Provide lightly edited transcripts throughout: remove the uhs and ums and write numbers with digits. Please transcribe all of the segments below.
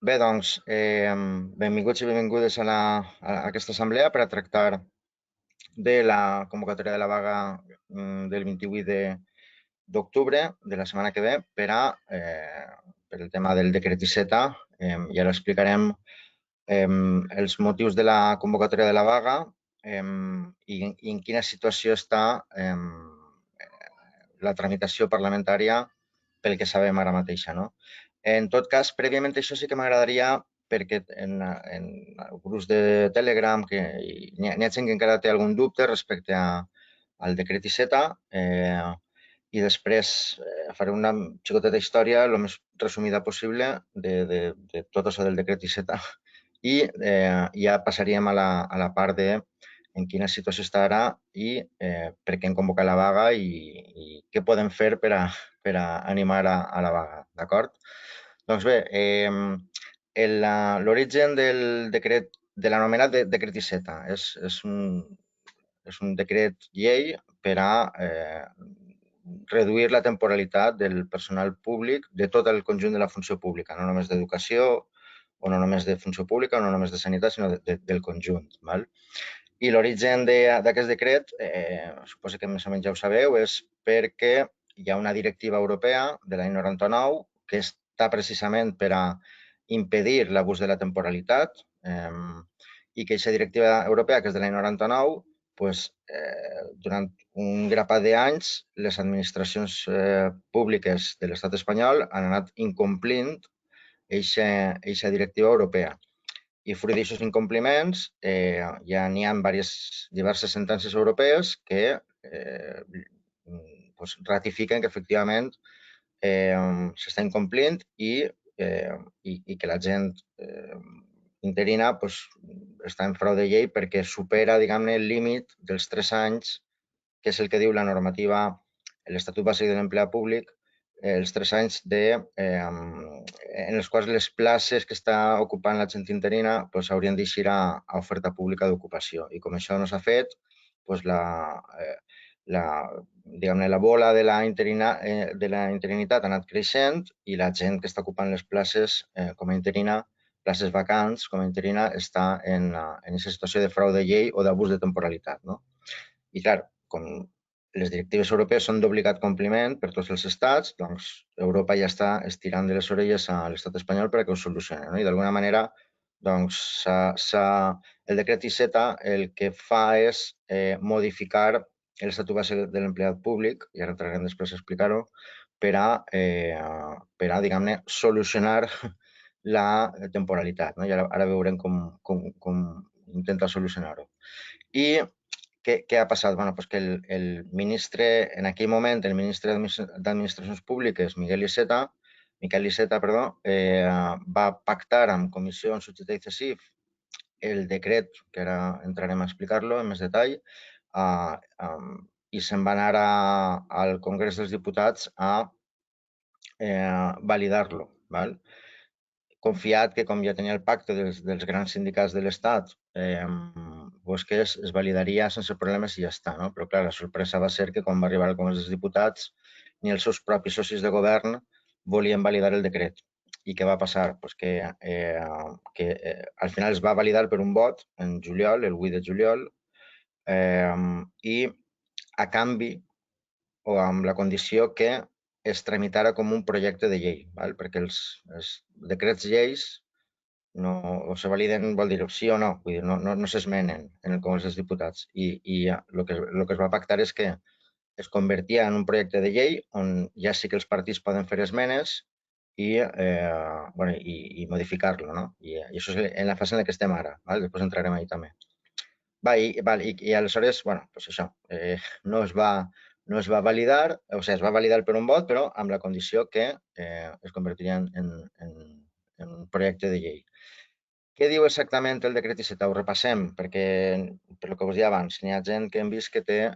Bé, doncs, benvinguts i benvingudes a aquesta assemblea per a tractar de la convocatòria de la vaga del 28 d'octubre de la setmana que ve per el tema del decret Iceta. I ara explicarem els motius de la convocatòria de la vaga i en quina situació està la tramitació parlamentària pel que sabem ara mateixa, no? En tot cas, prèviament això sí que m'agradaria, perquè en grups de Telegram n'hi ha gent que encara té algun dubte respecte al decret Iceta, i després faré una xicoteta història el més resumida possible de tot això del decret Iceta i ja passaríem a la part de en quina situació està ara i per què hem convocat la vaga i què podem fer per a animar a la vaga, d'acord? Doncs bé, l'origen del decret, de l'anomenat decret Iceta, és un decret llei per a reduir la temporalitat del personal públic de tot el conjunt de la funció pública, no només d'educació, o no només de funció pública, o no només de sanitat, sinó del conjunt. Val? I l'origen d'aquest decret, suposo que més o menys ja ho sabeu, és perquè hi ha una directiva europea de l'any 99 que està precisament per a impedir l'abús de la temporalitat i que aquesta directiva europea, que és de l'any 99, pues, durant un grapat d'anys les administracions públiques de l'estat espanyol han anat incomplint aquesta directiva europea. I fruit d'aquests incompliments ja n'hi ha diverses sentències europees que pues, ratifiquen que efectivament s'està incomplint i que la gent interina pues, està en frau de llei perquè supera, diguem-ne, el límit dels 3 anys, que és el que diu la normativa, l'Estatut Bàsic de l'Empleat Públic, els 3 anys en els quals les places que està ocupant la gent interina pues, haurien d'eixir a oferta pública d'ocupació. I com això no s'ha fet, pues, la bola de la interinitat ha anat creixent i la gent que està ocupant les places com a interina, places vacants com a interina, està en aquesta situació de frau de llei o d'abús de temporalitat. No? I, clar, com les directives europees són d'obligat compliment per tots els estats, doncs Europa ja està estirant de les orelles a l'estat espanyol perquè ho solucioni. No? I d'alguna manera, doncs, el decret Iceta el que fa és modificar l'Estatut Bàsic de l'Empleat Públic, i ara entrarem després a explicar-ho, per a diguem-ne, solucionar la temporalitat. No? I ara veurem com intenta solucionar-ho. I què ha passat? Bueno, pues que el ministre, en aquell moment, el ministre d'Administracions Públiques, Miquel Iceta, va pactar amb Comissió Subjecta i CESIF el decret, que ara entrarem a explicar-lo en més detall, i se'n va anar al Congrés dels Diputats a validar-lo. Confiat que, com ja tenia el pacte dels grans sindicats de l'Estat, pues que es validaria sense problemes i ja està. No? Però, clar, la sorpresa va ser que quan va arribar al Congrés dels Diputats ni els seus propis socis de govern volien validar el decret. I què va passar? Pues que al final es va validar per un vot en juliol, el 8 de juliol, i a canvi o amb la condició que es tramitara com un projecte de llei, perquè els decrets lleis o se validen, vol dir, sí o no, vull dir, no s'esmenen en el Congrés dels Diputats. I el que es va pactar és que es convertia en un projecte de llei on ja sí que els partits poden fer esmenes i modificar-lo. No? I això és en la fase en la que estem ara. Després entrarem ahí també. I aleshores, pues això, no es va validar, o sigui, es va validar per un vot, però amb la condició que es convertiria en un projecte de llei. Què diu exactament el decret Iceta? Ho repassem, perquè, per el que us deia abans, n'hi ha gent que hem vist que té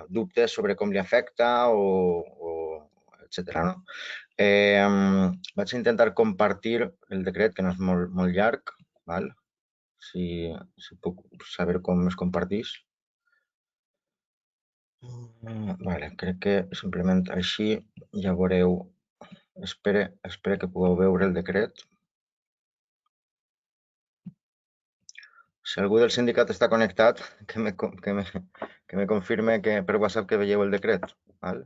dubtes sobre com li afecta etc. No? Vaig intentar compartir el decret, que no és molt llarg, val? Si puc saber com es compartís. Vale, crec que simplement així ja veureu. Espero que pugueu veure el decret. Si algú del sindicat està connectat, que me confirme per WhatsApp que veieu el decret. Val?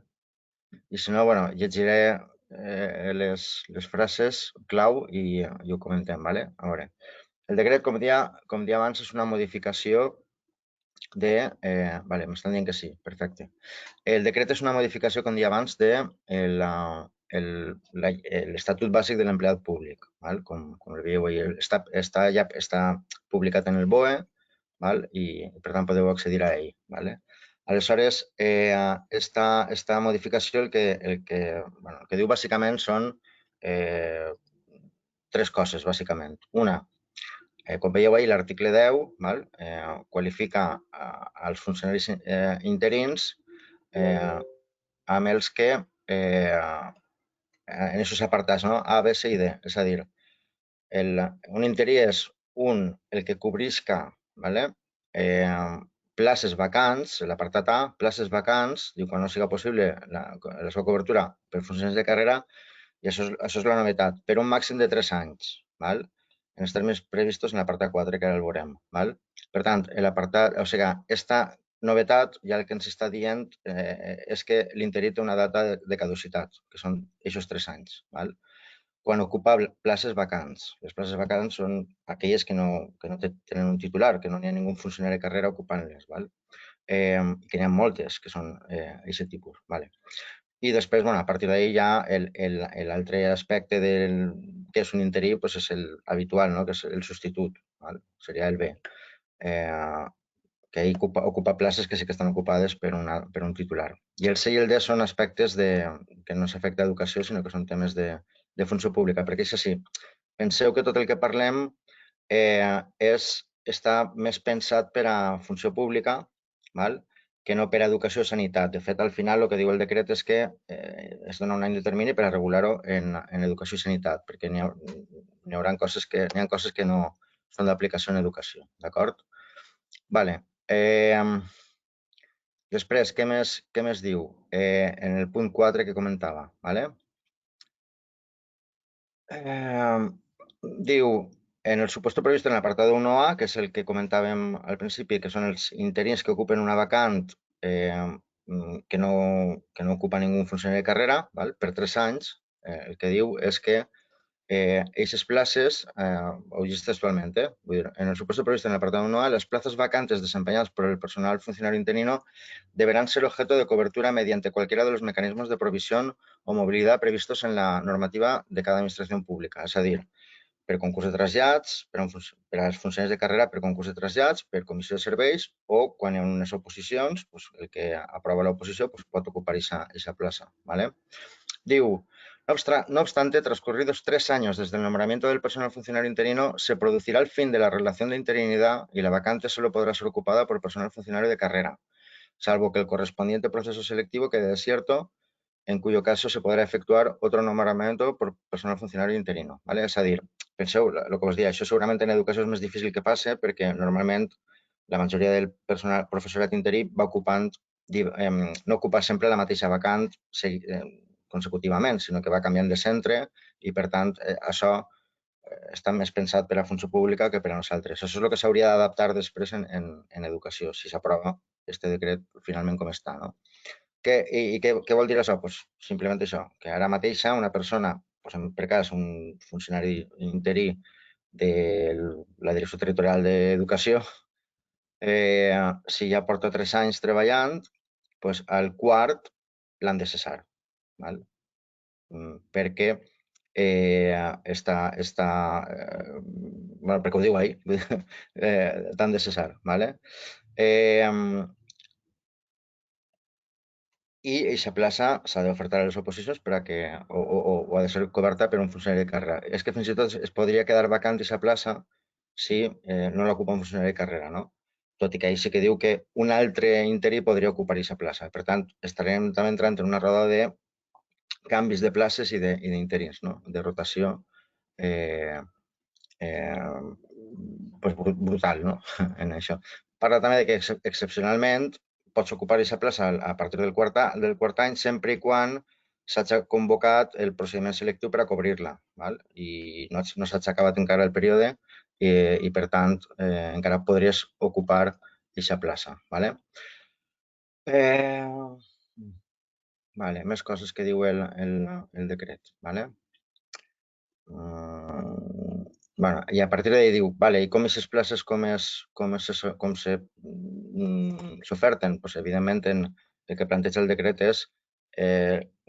I si no, bueno, llegiré les frases clau i ho comentem. Vale? A veure, el decret, com dia abans, és una modificació de... vale, m'estan dient que sí, perfecte. El decret és una modificació, com dia abans, de l'Estatut Bàsic de l'Empleat Públic. Val? Com el veieu ahir, està publicat en el BOE, val? I per tant podeu accedir a ell. Vale? Aleshores, esta modificació el que diu bàsicament són tres coses, bàsicament. Una, com veieu ahir, l'article 10 val? Qualifica els funcionaris interins amb els que en aquests apartats, no? A, B, C i D. És a dir, un interí és el que cobrisca, ¿vale? Places vacants, l'apartat A, places vacants, diu quan no siga possible la seva cobertura per funcions de carrera, i això és la novetat, per un màxim de 3 anys, val? En els termes previstos en l'apartat 4, que ara el veurem. Val? Per tant, aquesta novetat ja el que ens està dient és que l'interí té una data de caducitat, que són aquests 3 anys. Val? Quan ocupa places vacants. Les places vacants són aquelles que no tenen un titular, que no n'hi ha ningú funcionari de carrera ocupant-les. Que n'hi ha moltes que són d'aquest tipus. Vale? I després, bueno, a partir d'ahir ja l'altre aspecte que és un interí pues és el habitual, no? Que és el substitut. Val? Seria el B. Que ahir ocupa places que sí que estan ocupades per un titular. I el C i el D són aspectes que no s'afecta a educació, sinó que són temes de funció pública, perquè és així. Penseu que tot el que parlem està més pensat per a funció pública, val? Que no per a educació o sanitat. De fet, al final, el que diu el decret és que es dona un any de termini per a regular-ho en educació i sanitat, perquè n'hi ha coses que no són d'aplicació en educació, d'acord? Vale. Després, què més diu? En el punt 4 que comentava, vale? Diu, en el supuesto previsto en l'apartado 1A, que és el que comentàvem al principi, que són els interins que ocupen una vacant que no ocupa ningú funcionari de carrera, val? Per 3 anys, el que diu és que esas places, ho llegís textualmente, en el supuesto previsto en el apartado 1A, las plazas vacantes desempeñadas por el personal funcionario interino deberán ser objeto de cobertura mediante cualquiera de los mecanismos de provisión o movilidad previstos en la normativa de cada administración pública. És a dir, per concurs de trasllats, per als funcionaris de carrera per concurs de trasllats, per comissió de serveis o quan hi ha unes oposicions, el que aprova l'oposició pot ocupar aquesta plaça. ¿Vale? Diu, no obstante, transcurridos 3 años desde el nombramiento del personal funcionario interino, se producirá el fin de la relación de interinidad y la vacante solo podrá ser ocupada por personal funcionario de carrera, salvo que el correspondiente proceso selectivo quede desierto, en cuyo caso se podrà efectuar otro nombramiento por personal funcionario interino. ¿Vale? És a dir, penseu, el que us dic, això segurament en educació és més difícil que passe perquè normalment la majoria del personal professorat interí va ocupant, no ocupa sempre la mateixa vacant consecutivament, sinó que va canviant de centre i, per tant, això està més pensat per a la funció pública que per a nosaltres. Això és el que s'hauria d'adaptar després en educació, si s'aprova aquest decret finalment com està. No? Què vol dir això? Pues simplement això, que ara mateixa una persona, pues per cas un funcionari interí de la Direcció Territorial d'Educació, si ja porta 3 anys treballant, pues al quart l'han de cessar. Val? Perquè bueno, perquè ho diu ahí, t'han de cessar. ¿Vale? I aquesta plaça s'ha d'ofertar a les oposicions o ha de ser coberta per un funcionari de carrera. És que fins i tot es podria quedar vacant aquesta plaça si no l'ocupa un funcionari de carrera, no? Tot i que ahir sí que diu que un altre interí podria ocupar aquesta plaça. Per tant, estarem també entrant en una roda de canvis de places i d'interins, no? De rotació pues brutal, no? En això. Parla també de que excepcionalment pots ocupar aquesta plaça a partir del quart any sempre i quan s'hagi convocat el procediment selectiu per a cobrir-la i no s'hagi acabat encara el període i per tant, encara podries ocupar aquesta plaça. Vale? Vale, més coses que diu el decret. Vale? Bueno, i a partir d'ahí diu, vale, i com aquestes places s'oferten? Pues, evidentment, el que planteja el decret és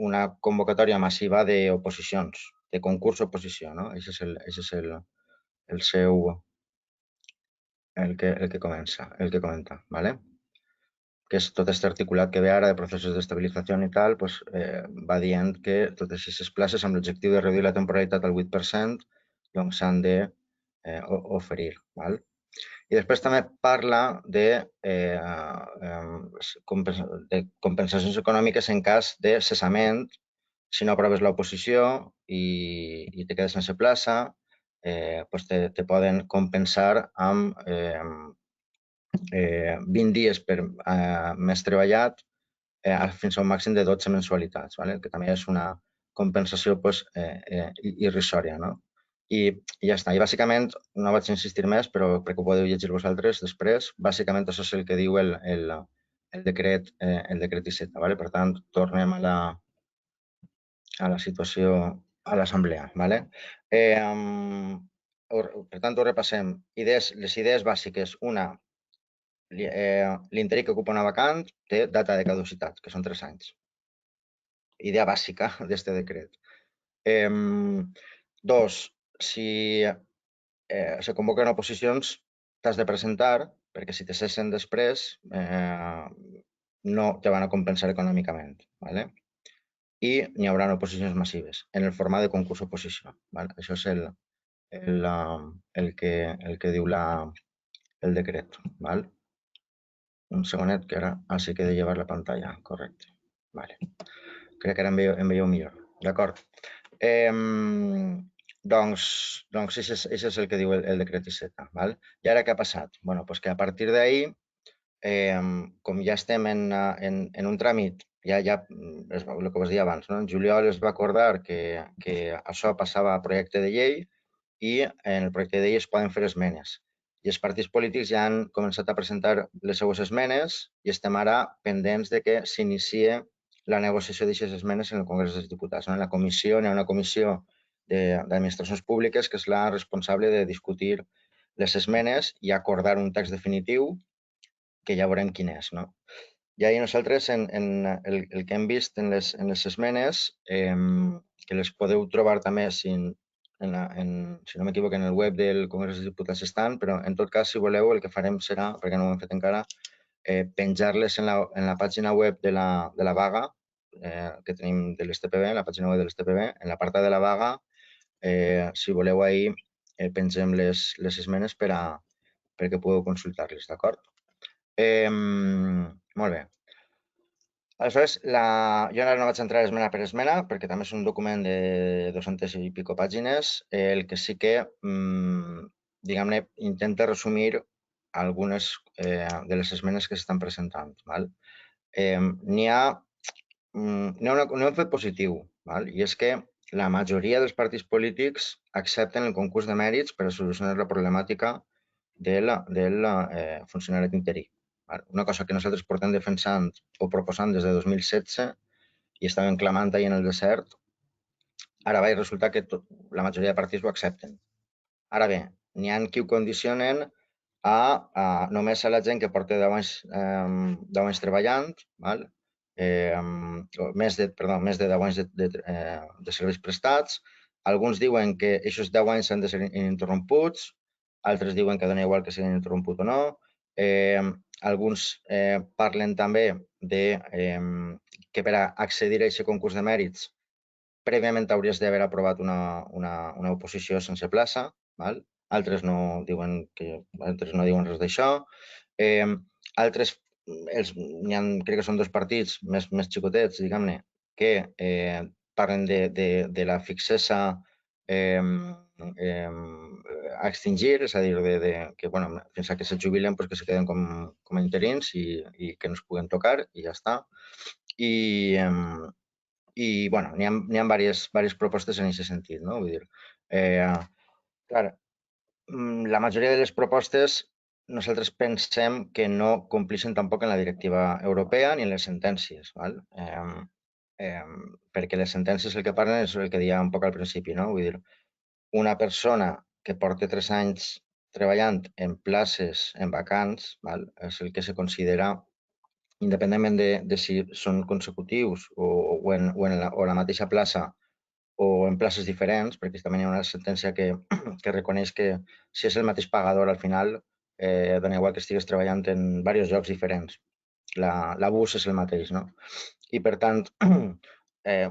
una convocatòria massiva d'oposicions, de concurs-oposició, no? Això és el seu, el que comenta, ¿vale? Que és tot aquest articulat que ve ara de processos d'estabilització i tal, pues, va dient que totes aquestes places amb l'objectiu de reduir la temporalitat al 8% doncs s'han d'oferir. Val? I després també parla de compensacions econòmiques en cas de cessament. Si no aproves l'oposició i te quedes sense plaça, pues te poden compensar amb 20 dies per mes treballat fins a un màxim de 12 mensualitats, ¿vale? Que també és una compensació pues, irrisòria. No? I ja està. I bàsicament, no vaig insistir més, però perquè ho podeu llegir vosaltres després, bàsicament això és el que diu el decret I7. ¿vale? Per tant, tornem a la situació a l'assemblea. ¿vale? Per tant, ho repassem. Les idees bàsiques. Una, l'interí que ocupa una vacant té data de caducitat, que són 3 anys. Idea bàsica d'aquest decret. Dos, si se convoquen oposicions, t'has de presentar, perquè si te cessen després, no te van a compensar econòmicament. ¿vale? I n'hi haurà oposicions massives, en el format de concurs-oposició. ¿vale? Això és el que diu el decret. ¿vale? Un segonet, que ara sí que he de llevar la pantalla. Correcte. Vale. Crec que ara em veieu millor. D'acord. Doncs això és el que diu el decret I7. Val? I ara què ha passat? Bueno, pues que a partir d'ahir, com ja estem en un tràmit, ja el que us deia abans, no? En juliol es va acordar que això passava a projecte de llei i en el projecte de llei es poden fer esmenes. I els partits polítics ja han començat a presentar les seues esmenes i estem ara pendents de que s'inicie la negociació d'aquestes esmenes en el Congrés dels Diputats. En la comissió, hi ha una comissió d'administracions públiques que és la responsable de discutir les esmenes i acordar un text definitiu que ja veurem quin és. No? I ahir nosaltres, el que hem vist en les esmenes, que les podeu trobar també, si no m'equivoco, en el web del Congrés dels Diputats estan, però en tot cas, si voleu, el que farem serà, perquè no ho hem fet encara, penjar-les en la pàgina web de la vaga que tenim de l'STPB, la pàgina web de l'STPB, en l'apartat de la vaga, si voleu ahir, pengem les esmenes perquè pugueu consultar-les, d'acord? Molt bé. Aleshores, jo ara no vaig entrar esmena per esmena, perquè també és un document de 200 i pico pàgines. El que sí que, diguem-ne, intenta resumir algunes de les esmenes que s'estan presentant. Val? N'hi ha un fet positiu, val? I és que la majoria dels partits polítics accepten el concurs de mèrits per a solucionar la problemàtica del funcionari interí. Una cosa que nosaltres portem defensant o proposant des de 2016 i estàvem clamant ahir en el desert, ara va resultar que la majoria de partits ho accepten. Ara bé, n'hi ha qui ho condicionen només a la gent que porta 10 anys treballant, val? Més de 10 anys de serveis prestats. Alguns diuen que aquests 10 anys han de ser ininterromputs, altres diuen que dona igual que siguin interromput o no. Alguns parlen també que per accedir a aquest concurs de mèrits prèviament hauries d'haver aprovat una oposició sense plaça. Val? Altres no diuen res d'això. Altres, crec que són dos partits més xicotets, diguem-ne, que parlen de la fixesa a extingir, és a dir, que fins que se jubilen que se queden com a interins i que no es puguen tocar i ja està. I n'hi ha diverses propostes en aquest sentit, no? Vull dir, clar, la majoria de les propostes nosaltres pensem que no complixen tampoc en la directiva europea ni en les sentències, val? Perquè les sentències el que parlen és el que deia un poc al principi, no? Vull dir, una persona que porta 3 anys treballant en places, en vacants, val? És el que se considera, independentment de si són consecutius o la mateixa plaça o en places diferents, perquè també hi ha una sentència que reconeix que si és el mateix pagador al final, dona igual que estigues treballant en diversos llocs diferents. L'abús és el mateix, no? I, per tant,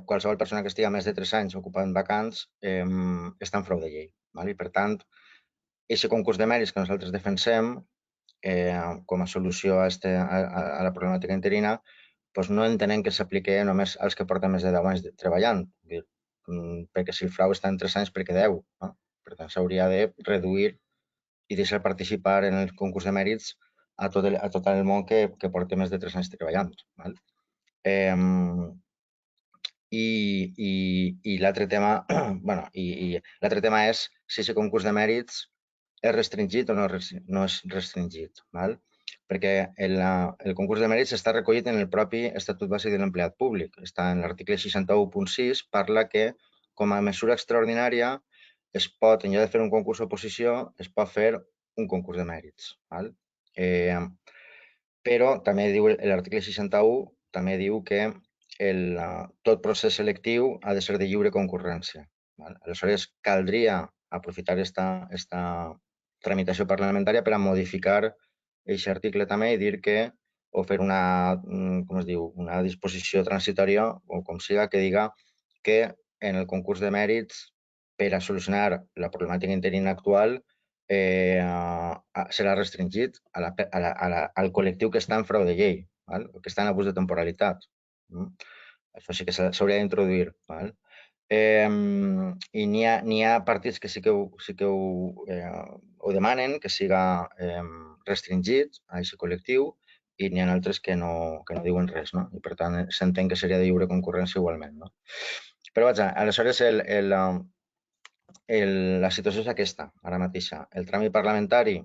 qualsevol persona que estigui més de 3 anys ocupant vacants està en frau de llei. Val? I, per tant, aquest concurs de mèrits que nosaltres defensem com a solució a la problemàtica interina, doncs no entenem que s'apliqui només als que porten més de 10 anys treballant, perquè si el frau està en 3 anys, per què 10? No? Per tant, s'hauria de reduir i deixar participar en el concurs de mèrits a tot el món que porta més de 3 anys treballant. Val? I l'altre tema, bueno, l'altre tema és si aquest concurs de mèrits és restringit o no és restringit. Val? Perquè el concurs de mèrits està recollit en el propi Estatut Bàsic de l'Empleat Públic. Està en l'article 61.6, parla que com a mesura extraordinària es pot, en lloc de fer un concurs d'oposició, es pot fer un concurs de mèrits. Val? Però també diu l'article 61, també diu que tot procés selectiu ha de ser de lliure concurrència. Val? Aleshores, caldria aprofitar esta tramitació parlamentària per a modificar aquest article també i dir que, o fer com es diu, una disposició transitòria, o com siga, que diga que en el concurs de mèrits, per a solucionar la problemàtica interina actual, serà restringit al col·lectiu que està en frau de llei, val? O que està en abús de temporalitat. Això sí que s'hauria d'introduir. I n'hi ha partits que sí que ho demanen, que siga restringit a aquest col·lectiu, i n'hi ha altres que no diuen res, no? I per tant s'entén que seria de lliure concurrència igualment, no? Però vaja, aleshores la situació és aquesta, ara mateixa. El tràmit parlamentari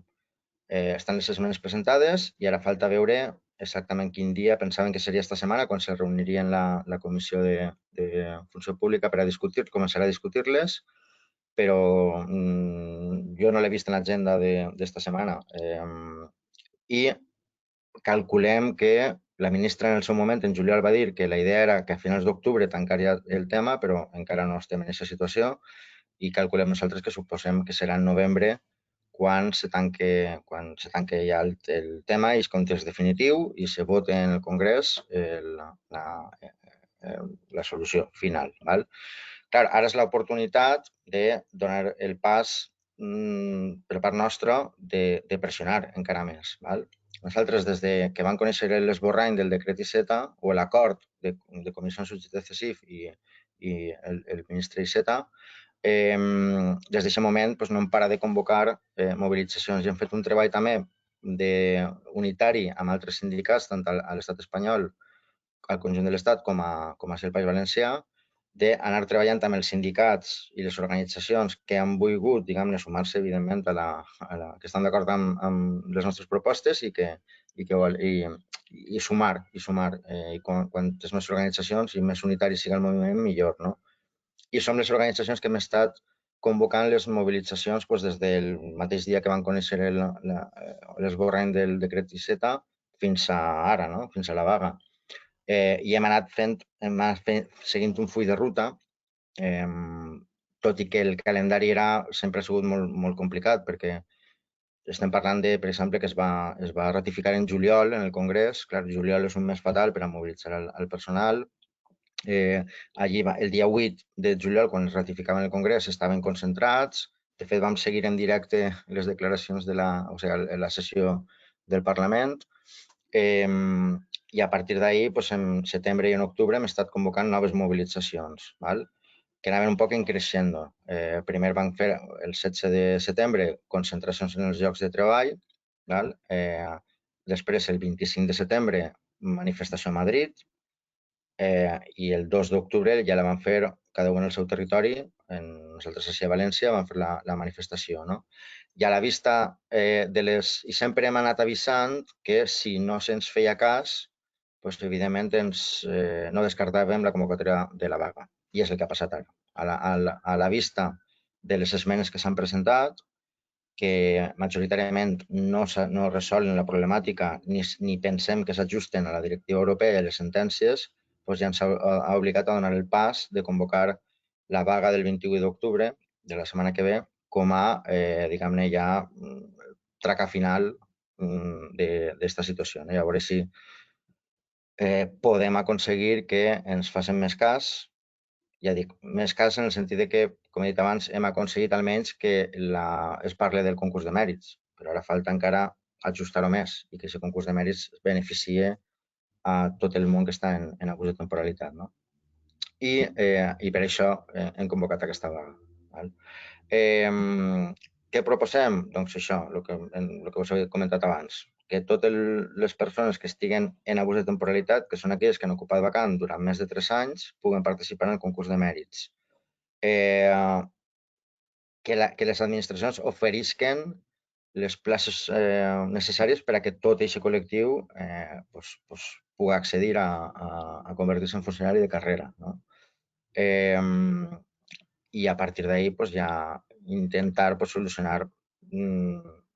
estan les esmenes presentades i ara falta veure exactament quin dia pensaven que seria esta setmana quan se reunirien la Comissió de Funció Pública per a començar a discutir-les, però jo no l'he vist en l'agenda d'esta setmana. I calculem que la ministra en el seu moment, en juliol, va dir que la idea era que a finals d'octubre tancaria el tema, però encara no estem en aquesta situació, i calculem nosaltres que suposem que serà en novembre quan se tanque ja el tema i es context definitiu i se vote en el Congrés la solució final. Val? Clar, ara és l'oportunitat de donar el pas per part nostra de pressionar encara més. Val? Nosaltres, des que vam conèixer l'esborrany del decret Iceta o l'acord de comissió subjecta de CESIF i el ministre Iceta, des d'aquest moment no hem parat de convocar mobilitzacions i hem fet un treball també unitari amb altres sindicats, tant a l'estat espanyol, al conjunt de l'estat, com a ser el País Valencià, d'anar treballant amb els sindicats i les organitzacions que han volgut, diguem-ne, sumar-se, evidentment, que estan d'acord amb les nostres propostes i sumar. I quantes més organitzacions i més unitari sigui el moviment, millor, no? I som les organitzacions que hem estat convocant les mobilitzacions des del mateix dia que van conèixer l'esborrany del decret Iceta fins a ara, no? Fins a la vaga. I hem anat seguint un full de ruta, tot i que el calendari sempre ha sigut molt, molt complicat, perquè estem parlant per exemple, que es va ratificar en juliol en el Congrés. Clar, juliol és un mes fatal per a mobilitzar el personal. Allí, el dia 8 de juliol, quan es ratificava en el Congrés, estaven concentrats. De fet, vam seguir en directe les declaracions la sessió del Parlament. I a partir d'ahir, en setembre i en octubre, hem estat convocant noves mobilitzacions, que anaven un poc en creixendo. Primer van fer el 16 de setembre concentracions en els llocs de treball. Després, el 25 de setembre, manifestació a Madrid. I el 2 d'octubre ja la van fer cada un en el seu territori. Nosaltres així a València vam fer la manifestació, no? I a la vista I sempre hem anat avisant que si no se'ns feia cas, doncs, evidentment no descartàvem la convocatòria de la vaga. I és el que ha passat ara. A la vista de les esmenes que s'han presentat, que majoritàriament no resolen la problemàtica ni pensem que s'ajusten a la directiva europea i a les sentències, doncs ja ens ha obligat a donar el pas de convocar la vaga del 28 d'octubre de la setmana que ve com a, diguem-ne, ja traca final d'esta situació. I a veure si podem aconseguir que ens facin més cas. Ja dic, més cas en el sentit que, com he dit abans, hem aconseguit almenys que es parli del concurs de mèrits, però ara falta encara ajustar-ho més i que aquest concurs de mèrits beneficie a tot el món que està en abús de temporalitat. No? I per això hem convocat aquesta vaga. Val? Què proposem? Doncs això, el que us he comentat abans, que totes les persones que estiguen en abús de temporalitat, que són aquelles que han ocupat vacant durant més de 3 anys, puguen participar en el concurs de mèrits. Que les administracions oferisquen les places necessàries per a que tot aquest col·lectiu pugui accedir a convertir-se en funcionari de carrera. No? I a partir d'ahí ja intentar solucionar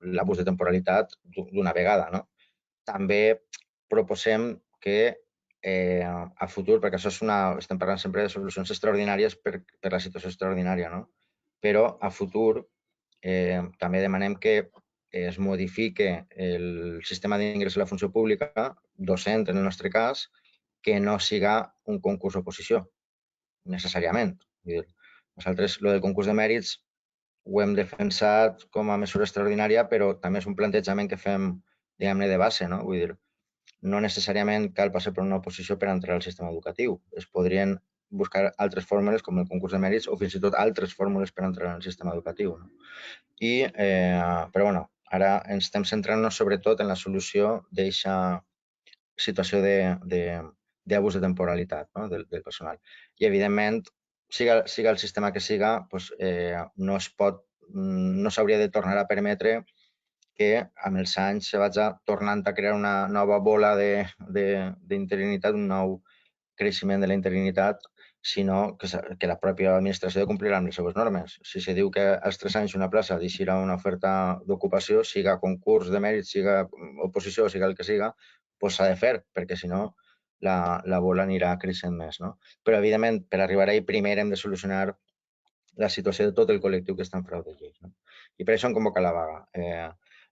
l'abús de temporalitat d'una vegada. No? També proposem que a futur, perquè això estem parlant sempre de solucions extraordinàries per la situació extraordinària, no? Però a futur també demanem que es modifique el sistema d'ingrés a la funció pública, docent en el nostre cas, que no siga un concurs d'oposició, necessàriament. Nosaltres, el del concurs de mèrits, ho hem defensat com a mesura extraordinària, però també és un plantejament que fem, diguem-ne, de base, no? Vull dir, no necessàriament cal passar per una oposició per entrar al sistema educatiu. Es podrien buscar altres fórmules, com el concurs de mèrits, o fins i tot altres fórmules per entrar en el sistema educatiu. No? Però bueno, ara ens estem centrant-nos sobretot en la solució d'aquesta situació d'abús de temporalitat, no? del personal. I, evidentment, siga el sistema que siga, doncs, no s'hauria de tornar a permetre que amb els anys se vagi tornant a crear una nova bola d'interinitat, un nou creixement de la interinitat, sinó que la pròpia administració ha de complir amb les seves normes. Si se diu que als 3 anys una plaça deixarà una oferta d'ocupació, siga concurs de mèrit, siga oposició, siga el que siga, doncs s'ha de fer, perquè si no la bola anirà creixent més. No? Però, evidentment, per arribar ahí primer hem de solucionar la situació de tot el col·lectiu que està en frau de llei. No? I per això hem convocat la vaga.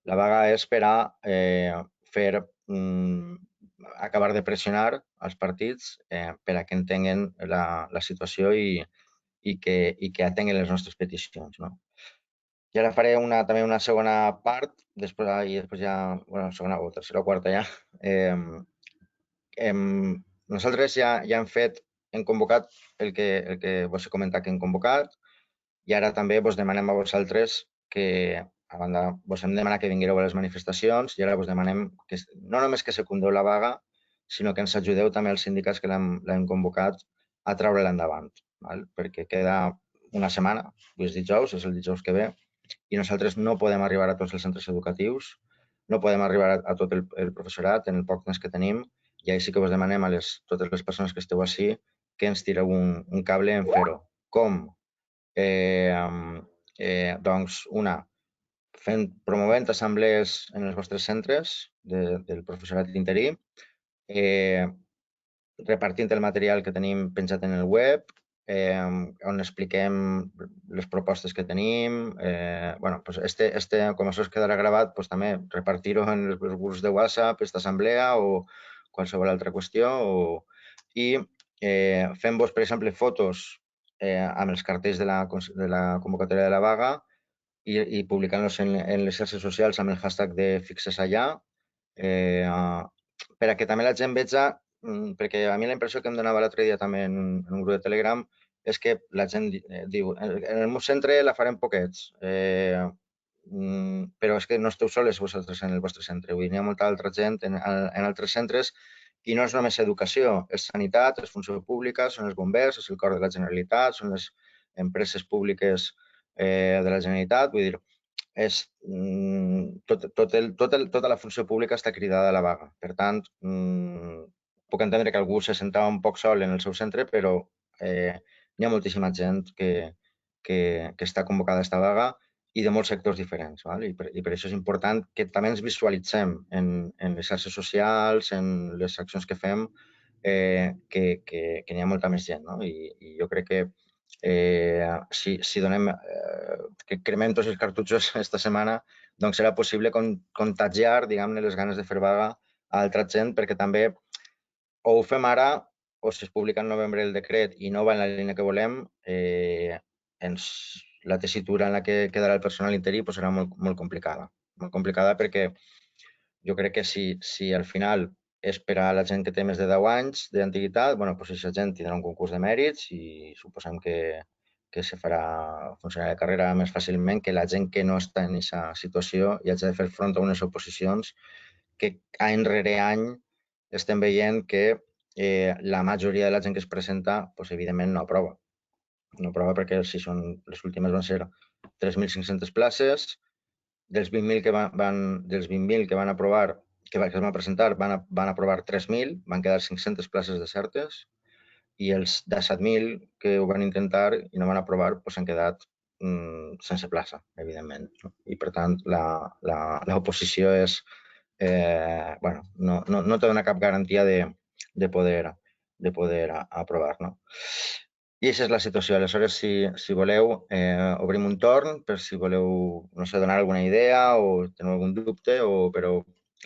La vaga és per a acabar de pressionar els partits per a que entenguen la situació i que atenguen les nostres peticions. No? I ara faré també una segona part, després ja, segona o tercera o quarta ja. Nosaltres ja hem convocat el que vos he comentat que hem convocat, i ara també vos demanem a vosaltres que, a banda, vos hem demanat que vingueu a les manifestacions i ara vos demanem que no només que secundeu la vaga, sinó que ens ajudeu també els sindicats que l'hem convocat a treure-la endavant, val? Perquè queda una setmana, avui és dijous, és el dijous que ve, i nosaltres no podem arribar a tots els centres educatius, no podem arribar a tot el professorat en el poc temps que tenim, i ahí sí que vos demanem a totes les persones que esteu així que ens tireu un cable en fer-ho. Com? Doncs, promovent assemblees en els vostres centres del professorat interí, repartint el material que tenim penjat en el web, on expliquem les propostes que tenim. Com això es quedarà gravat, també repartir-ho en els grups de WhatsApp, aquesta assemblea o qualsevol altra qüestió. I fem-vos, per exemple, fotos amb els cartells de la convocatòria de la vaga i publicant-los en les xarxes socials amb el hashtag de Fixes Allà, per a que també la gent veja, perquè a mi la impressió que em donava l'altre dia també en un grup de Telegram és que la gent diu, en el meu centre la farem poquets, però és que no esteu soles vosaltres en el vostre centre. Vull dir, hi ha molta altra gent en altres centres I no és només educació, és sanitat, és funció pública, són els bombers, és el cor de la Generalitat, són les empreses públiques de la Generalitat. Vull dir, tota la funció pública està cridada a la vaga. Per tant, puc entendre que algú se sentava un poc sol en el seu centre, però hi ha moltíssima gent que està convocada a esta vaga i de molts sectors diferents. Val? I per això és important que també ens visualitzem en les xarxes socials, en les accions que fem, que n'hi ha molta més gent. No? I jo crec que si donem, que cremem tots els cartutxos esta setmana, doncs serà possible contagiar, diguem-ne, les ganes de fer vaga a altra gent, perquè també o ho fem ara, o si es publica en novembre el decret i no va en la línia que volem, la tessitura en la que quedarà el personal interí serà molt, molt complicada. Molt complicada perquè jo crec que si al final és per a la gent que té més de 10 anys d'antiguitat, bueno, doncs aquesta gent tindrà un concurs de mèrits i suposem que se farà funcionar la carrera més fàcilment que la gent que no està en aquesta situació i hagi de fer front a unes oposicions que any rere any estem veient que la majoria de la gent que es presenta, doncs, evidentment, no aprova. No aprova perquè si són, les últimes van ser 3.500 places, dels 20.000 que van aprovar, que es van presentar, van aprovar 3.000, van quedar 500 places desertes, i els 17.000 que ho van intentar i no van aprovar s'han quedat sense plaça, evidentment. I, per tant, l'oposició és... bueno, no té una cap garantia de poder aprovar. No? I aquesta és la situació. Aleshores, si voleu, obrim un torn per si voleu, no sé, donar alguna idea o teniu algun dubte, però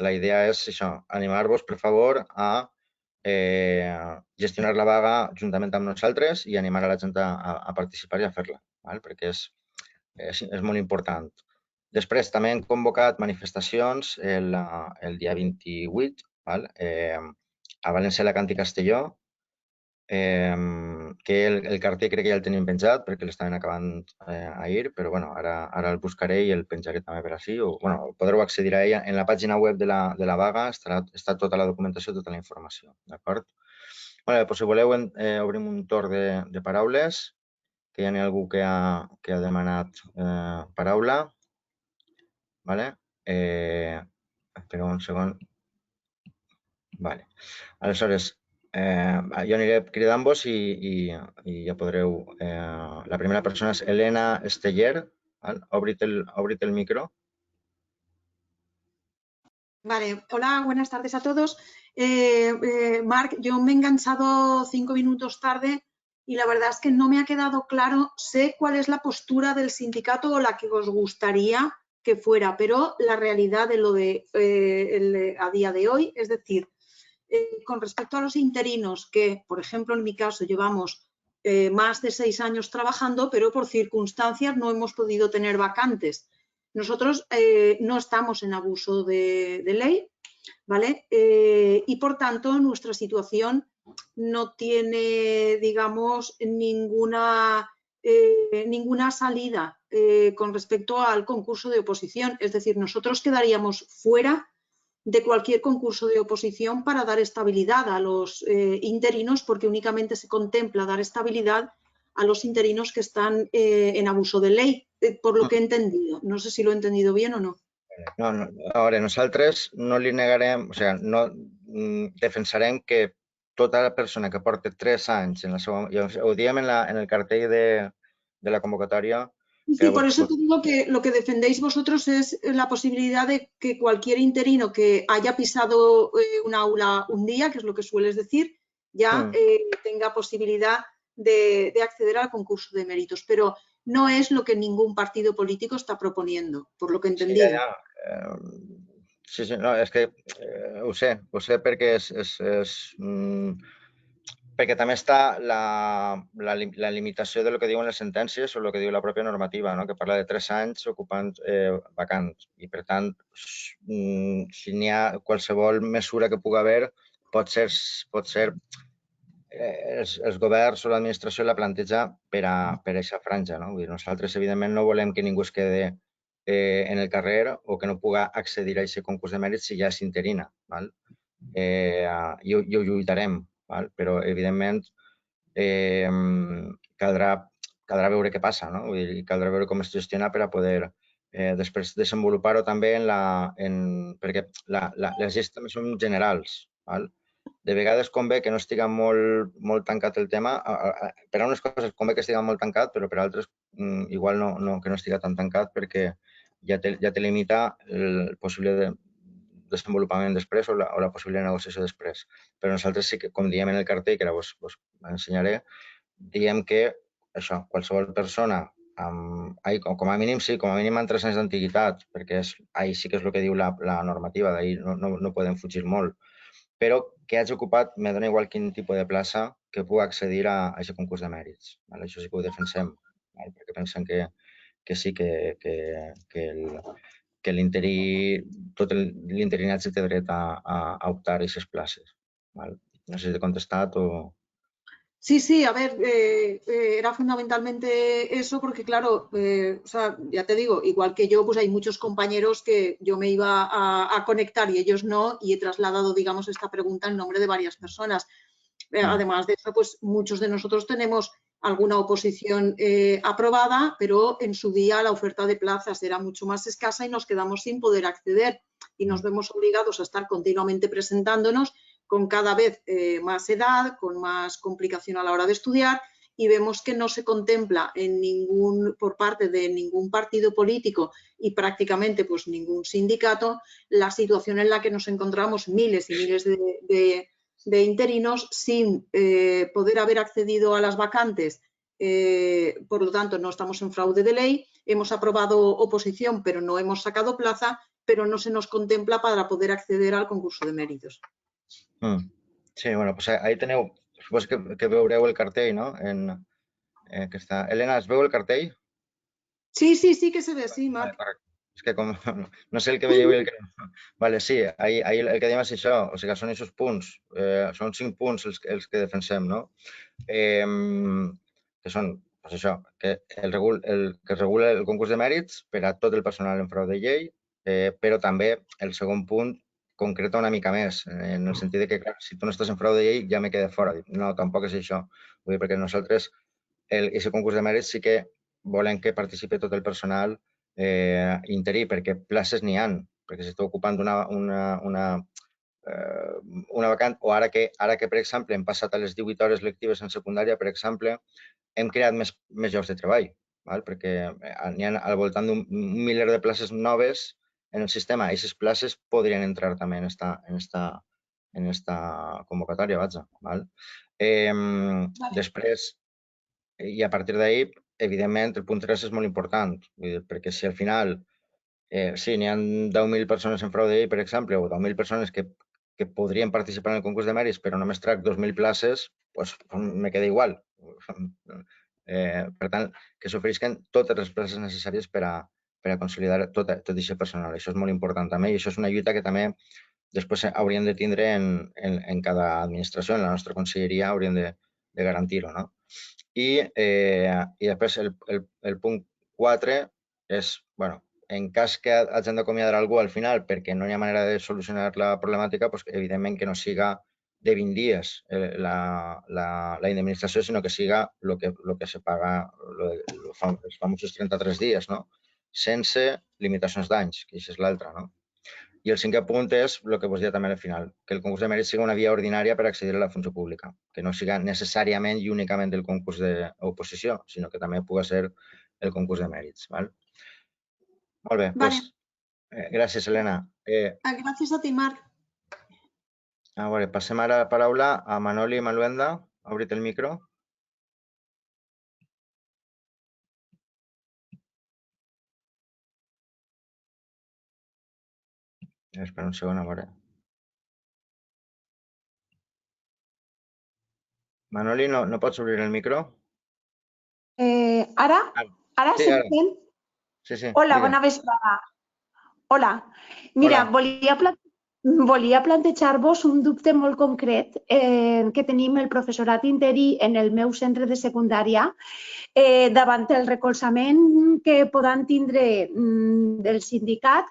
la idea és això, animar-vos, per favor, a gestionar la vaga juntament amb nosaltres i animar a la gent a participar i a fer-la, perquè és molt important. Després també hem convocat manifestacions el dia 28 a València, Alacant i Castelló, que el carter crec que ja el tenim penjat perquè l'estaven acabant ahir, però bueno, ara el buscaré i el penjaré també per així. O, bueno, podreu accedir a ella. En la pàgina web de la vaga està tota la documentació, tota la informació. D'acord? Doncs, si voleu, obrim un torn de paraules, que ja n'hi ha algú que ha demanat paraula. Vale? Espera un segon. Vale. Aleshores, jo aniré cridant-vos i ja podreu... la primera persona és Elena Esteller. Obrit el micro. Vale, hola, buenas tardes a todos. Marc, yo me he enganchado 5 minutos tarde y la verdad es que no me ha quedado claro. Sé cuál es la postura del sindicato o la que os gustaría que fuera, pero la realidad de lo a día de hoy, es decir, con respecto a los interinos, que por ejemplo en mi caso llevamos más de 6 años trabajando, pero por circunstancias no hemos podido tener vacantes. Nosotros no estamos en abuso de ley, ¿vale? Y por tanto nuestra situación no tiene, digamos, ninguna salida con respecto al concurso de oposición. Es decir, nosotros quedaríamos fuera de cualquier concurso de oposición para dar estabilidad a los interinos, porque únicamente se contempla dar estabilidad a los interinos que están en abuso de ley, por lo que he entendido. No sé si lo he entendido bien o no. No, a veure, nosaltres no li negarem, o sigui, no defensarem que tota persona que porta 3 anys en la seva... Ho diem en el cartell de la convocatòria. Sí, por eso te digo que lo que defendéis vosotros es la posibilidad de que cualquier interino que haya pisado un aula un día, que es lo que sueles decir, ya tenga posibilidad de acceder al concurso de méritos. Pero no es lo que ningún partido político está proponiendo, por lo que he entendido. Sí, no, és que ho sé perquè perquè també està la limitació de lo que diuen les sentències o el que diu la pròpia normativa, no? Que parla de 3 anys ocupant vacants. I, per tant, si n'hi ha qualsevol mesura que pugui haver, pot ser els governs o l'administració la planteja per a aquesta franja. No? Vull dir, nosaltres, evidentment, no volem que ningú es quede en el carrer o que no pugui accedir a aquest concurs de mèrits si ja és interina. Val? i ho lluitarem, val? Però evidentment caldrà veure què passa, no? Vull dir, caldrà veure com es gestiona per a poder després desenvolupar-ho també perquè les lleis també són generals, val? De vegades convé que no estiga molt tancat el tema. Per a unes coses convé que estiga molt tancat, però per a altres igual que no estiga tan tancat perquè ja te limita el possible desenvolupament després o la possible negociació després. Però nosaltres sí que, com diem en el cartell, que ara vos ensenyaré, diem que això, qualsevol persona, com a mínim sí, com a mínim amb 3 anys d'antiguitat, perquè ahí sí que és el que diu la normativa, d'ahir no podem fugir molt, però que hagi ocupat, me dona igual quin tipus de plaça, que pugui accedir a aquest concurs de mèrits. Això sí que ho defensem, perquè pensem que sí que tot l'interinatge té dret a optar a aquestes places. No sé si t'he contestat o... Sí, sí, a ver, era fundamentalmente eso porque, claro, o sea, ya te digo, igual que yo, pues hay muchos compañeros que yo me iba a conectar y ellos no, y he trasladado, digamos, esta pregunta en nombre de varias personas. Además de eso, pues muchos de nosotros tenemos alguna oposición aprobada, pero en su día la oferta de plazas era mucho más escasa y nos quedamos sin poder acceder y nos vemos obligados a estar continuamente presentándonos con cada vez más edad, con más complicación a la hora de estudiar y vemos que no se contempla por parte de ningún partido político y prácticamente pues ningún sindicato la situación en la que nos encontramos miles y miles de interinos sin poder haber accedido a las vacantes. Por lo tanto, no estamos en fraude de ley, hemos aprobado oposición, pero no hemos sacado plaza, pero no se nos contempla para poder acceder al concurso de méritos. Sí, bueno, pues ahí teniu, suposo que veureu el cartell, no? Que està... Elena, es veu el cartell? Sí, sí, sí que se ve, sí, Marc. Vale, és que com no sé el que veieu i el que no. Vale, sí, ahí el que diem és això, o sigui, són aquests punts, són 5 punts els que defensem, no? Que són, doncs això, que es regula el concurs de mèrits per a tot el personal en frau de llei, però també el segon punt concreta una mica més, en el sentit que, clar, si tu no estàs en frau de llei ja me queda fora. No, tampoc és això. Vull dir, perquè nosaltres, aquest concurs de mèrits sí que volem que participi tot el personal interí, perquè places n'hi han, perquè s'està ocupant una vacant, o ara que, per exemple, hem passat a les 18 hores lectives en secundària, per exemple, hem creat més llocs de treball, perquè n'hi ha al voltant d'un miler de places noves en el sistema. Aquestes places podrien entrar també en esta convocatòria, vaja. Després, i a partir d'ahir, evidentment, el punt 3 és molt important, perquè si al final sí, n'hi ha 10.000 persones en frau de llei, per exemple, o 10.000 persones que podrien participar en el concurs de mèrits, però només trac 2.000 places, doncs me queda igual. Per tant, que s'oferisquen totes les places necessàries per a consolidar tot aquest personal. Això és molt important també i això és una lluita que també després hauríem de tindre en cada administració, en la nostra conselleria hauríem de garantir-ho, no? I després el punt 4 és, bueno, en cas que hagin d'acomiadar algú al final perquè no hi ha manera de solucionar la problemàtica, doncs, evidentment que no siga de 20 dies la indemnització, sinó que siga el que se paga els famosos 33 dies, no? Sense limitacions d'anys, que això és l'altre, no? I el cinquè punt és el que vos deia també al final, que el concurs de mèrits siga una via ordinària per accedir a la funció pública, que no siga necessàriament i únicament el concurs d'oposició, sinó que també pugui ser el concurs de mèrits. Val? Molt bé, Vale. Gràcies, Helena. Gràcies a ti, Marc. A veure, passem ara la paraula a Manoli Maluenda. Obrit el micro. Espera un segon, a veure. Manoli, no pots obrir el micro? Ara? Ara sí, se'm sent? Sí. Hola, bona vesprada. Hola. Mira, volia volia plantejar-vos un dubte molt concret que tenim el professorat interí en el meu centre de secundària davant el recolzament que poden tindre del sindicat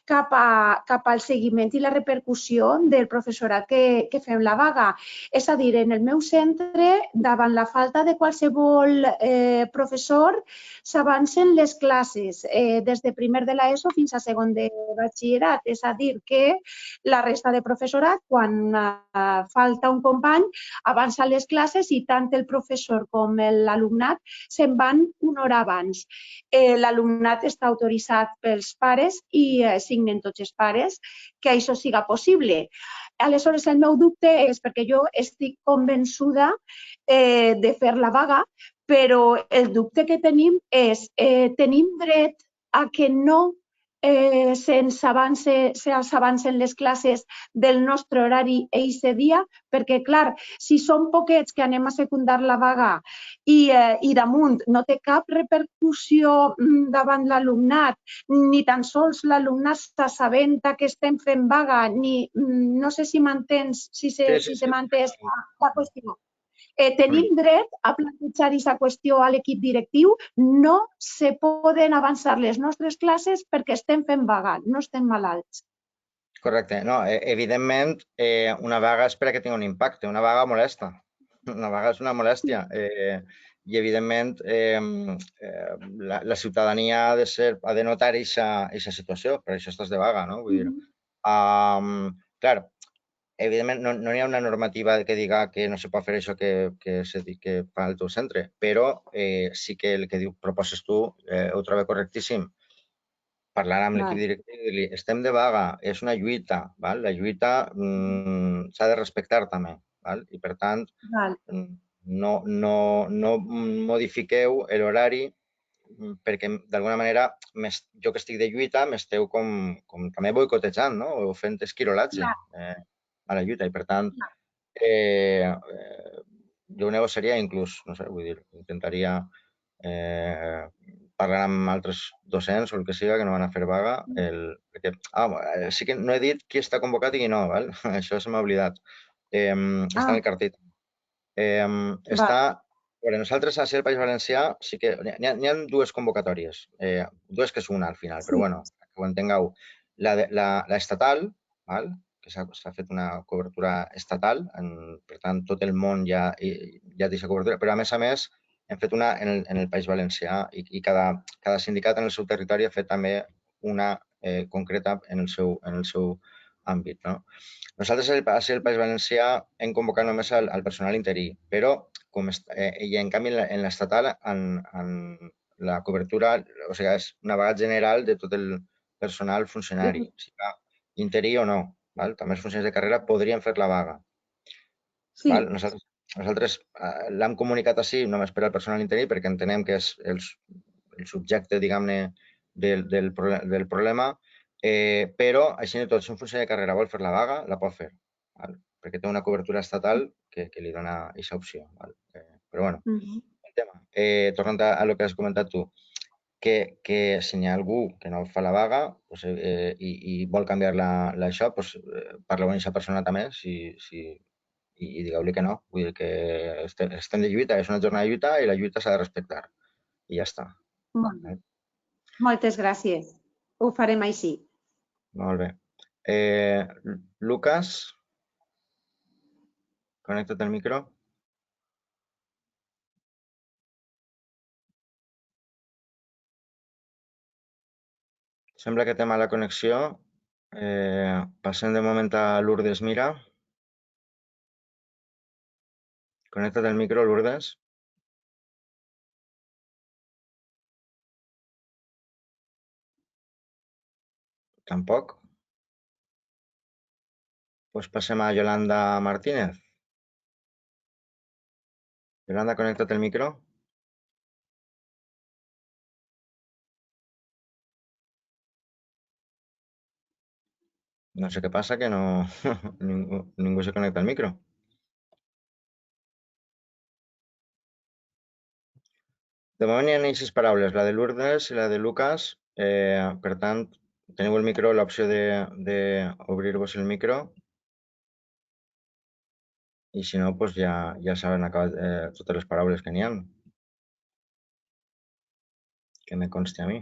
cap al seguiment i la repercussió del professorat que fem la vaga. És a dir, en el meu centre, davant la falta de qualsevol professor, s'avancen les classes des de primer de l'ESO fins a segon de batxillerat. És a dir, que la resta de professorat, quan falta un company, avança les classes i tant el professor com l'alumnat se'n van una hora abans. L'alumnat està autoritzat pels pares i signen tots els pares que això siga possible. Aleshores, el meu dubte és perquè jo estic convençuda de fer la vaga, però el dubte que tenim és tenim dret a que no s'avancen les classes del nostre horari eixe dia, perquè, clar, si som poquets que anem a secundar la vaga i damunt no té cap repercussió davant l'alumnat, ni tan sols l'alumnat s'assabenta que estem fent vaga, ni no sé si m'entens, si se m'ha entès la qüestió. Tenim dret a plantejar aquesta qüestió a l'equip directiu. No se poden avançar les nostres classes perquè estem fent vaga, no estem malalts. Correcte. No, evidentment, una vaga és perquè tingui un impacte. Una vaga molesta. Una vaga és una molèstia. I, evidentment, la ciutadania ha de notar aquesta situació. Per això estàs de vaga, no? Vull dir, clar, evidentment, no hi ha una normativa que diga que no se pot fer això que fa el teu centre, però sí que el que proposes tu ho trobo correctíssim. Parlar amb l'equip directiu i dir-li, estem de vaga, és una lluita, val? La lluita s'ha de respectar també, val? I per tant, no modifiqueu l'horari perquè d'alguna manera jo que estic de lluita m'esteu com també boicotejant, no? O fent esquirolatge a la lluita i per tant jo ho negociaria inclús, no sé, vull dir, intentaria parlar amb altres docents o el que siga que no van a fer vaga, perquè sí que no he dit qui està convocat i qui no, val? Això se m'ha oblidat. Està en el cartell. Nosaltres a el País Valencià sí que n'hi ha dues convocatòries, dues que és una al final, però bueno, que ho entengueu. L'estatal, que s'ha fet una cobertura estatal, per tant tot el món ja té aquesta cobertura, però a més hem fet una en el País Valencià i cada sindicat en el seu territori ha fet també una concreta en el seu àmbit. No? Nosaltres al País Valencià hem convocat només al personal interí, però i en canvi en l'estatal la cobertura, o sigui, és una vaga general de tot el personal funcionari, sigui interí o no. Val? També els funcionaris de carrera podrien fer la vaga. Val? Nosaltres l'hem comunicat així només per al personal interí perquè entenem que és el subjecte, diguem-ne, del problema, però així de tot, si un funcionari de carrera vol fer la vaga, la pot fer, val? Perquè té una cobertura estatal que li dona aquesta opció. Val? Però bueno, el tema. Tornant a el que has comentat tu, que si hi ha algú que no fa la vaga i vol canviar això, parleu amb aquesta persona també i digueu-li que no. Vull dir que estem de lluita, és una jornada de lluita i la lluita s'ha de respectar. I ja està. Moltes gràcies. Ho farem així. Molt bé. Lucas, connecta't el micro. Sembla que té mala connexió. Passem de moment a Lourdes Mira. Connecta't el micro, Lourdes. Tampoc. Pues passem a Yolanda Martínez. Yolanda, connecta't el micro. No sé què passa, que no ningú se connecta al micro. De moment hi ha aquestes paraules, la de Lourdes i la de Lucas. Per tant, teniu el micro, l'opció d'obrir-vos el micro. I si no, doncs ja saben acabat totes les paraules que n'hi ha. Que me consti a mi.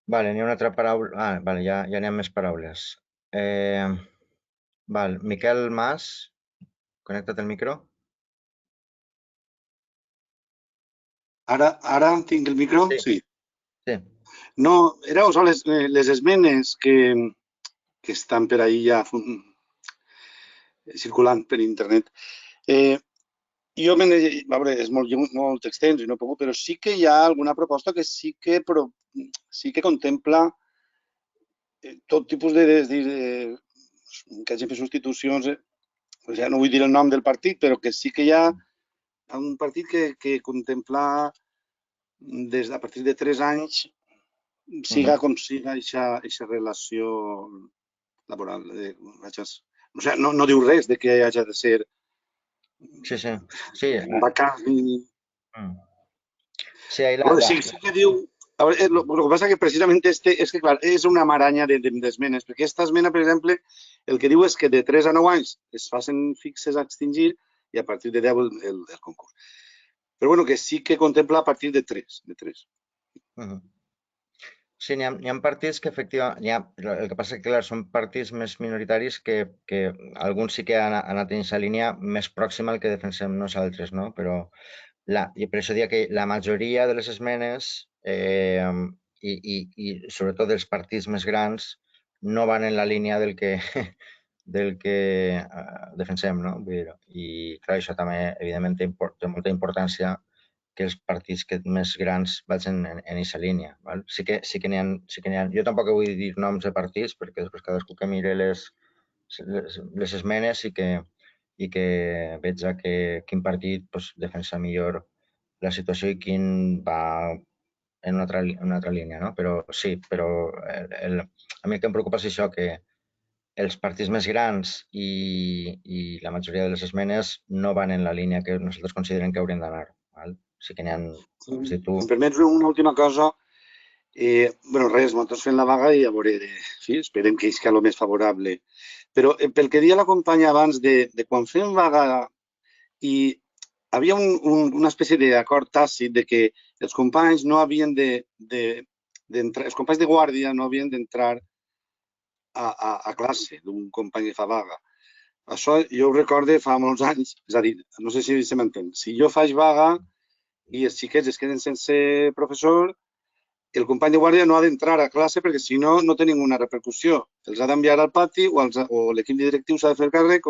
Vale, n'hi ha una altra paraula. Ah, vale, ja n'hi ha més paraules. Val, Miquel Mas, connecta't el micro. Ara tinc el micro? Sí. Sí. No, era usar les esmenes que estan per ahí ja circulant per internet. Jo, a veure, és molt extens i no he pogut, però sí que hi ha alguna proposta que sí que contempla tot tipus que hagin fet substitucions, ja no vull dir el nom del partit, però que sí que hi ha un partit que contempla a partir de 3 anys siga com siga aquesta relació laboral. O sigui, no diu res de que hagi de ser vacant ni... Sí, ahí sí que diu... A veure, lo que passa que precisament és que, clar, és una maranya d'esmenes, perquè aquesta esmena, per exemple, el que diu és que de 3 a 9 anys es facin fixes a extingir i a partir de 10 el concurs. Però bueno, que sí que contempla a partir de 3. Sí, n'hi ha partits que efectivament... El que passa que, clar, són partits més minoritaris que alguns sí que han anat en aquesta línia més pròxima al que defensem nosaltres, no? Però per això diria que la majoria de les esmenes i sobretot dels partits més grans no van en la línia del que defensem, no? Vull dir, i clar, això també evidentment té molta importància que els partits més grans vagin en aquesta línia. Val? Sí que n'hi ha. Jo tampoc vull dir noms de partits perquè després cadascú que mire les esmenes i que veig quin partit defensa millor la situació i quin va en una altra línia, no? Però sí, però a mi el que em preocupa és això, que els partits més grans i la majoria de les esmenes no van en la línia que nosaltres considerem que haurien d'anar. Sí que n'hi ha... Si em permets una última cosa, bueno, res, nosaltres fem la vaga i a veure, sí, esperem que és el més favorable. Però pel que deia la companya abans de quan fem vaga i havia una espècie d'acord tàcit de que els companys no havien d'entrar, els companys de guàrdia no havien d'entrar a classe d'un company que fa vaga. Això jo ho recordo fa molts anys, és a dir, no sé si se m'entén. Si jo faig vaga i els xiquets es queden sense professor, el company de guàrdia no ha d'entrar a classe perquè si no, no té ninguna repercussió. Els ha d'enviar al pati o l'equip directiu s'ha de fer el càrrec.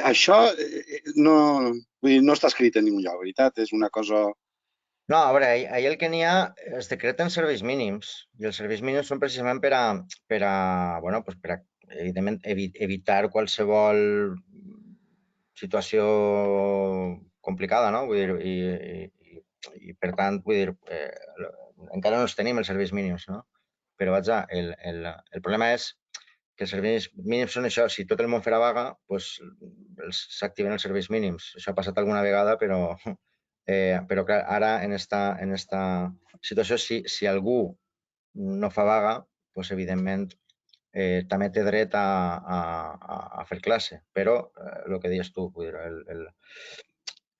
Això no està escrit en ningú lloc, veritat? És una cosa... No, a veure, ahir el que n'hi ha es decreten serveis mínims i els serveis mínims són precisament per a evidentment, evitar qualsevol situació complicada, no? Vull dir, i per tant, vull dir, encara no els tenim els serveis mínims, no? Però vaja, el problema és que els serveis mínims són això. Si tot el món farà vaga, doncs s'activen els serveis mínims. Això ha passat alguna vegada, però clar, ara en esta situació, si algú no fa vaga, doncs evidentment també té dret a fer classe. Però el que deies tu, vull dir,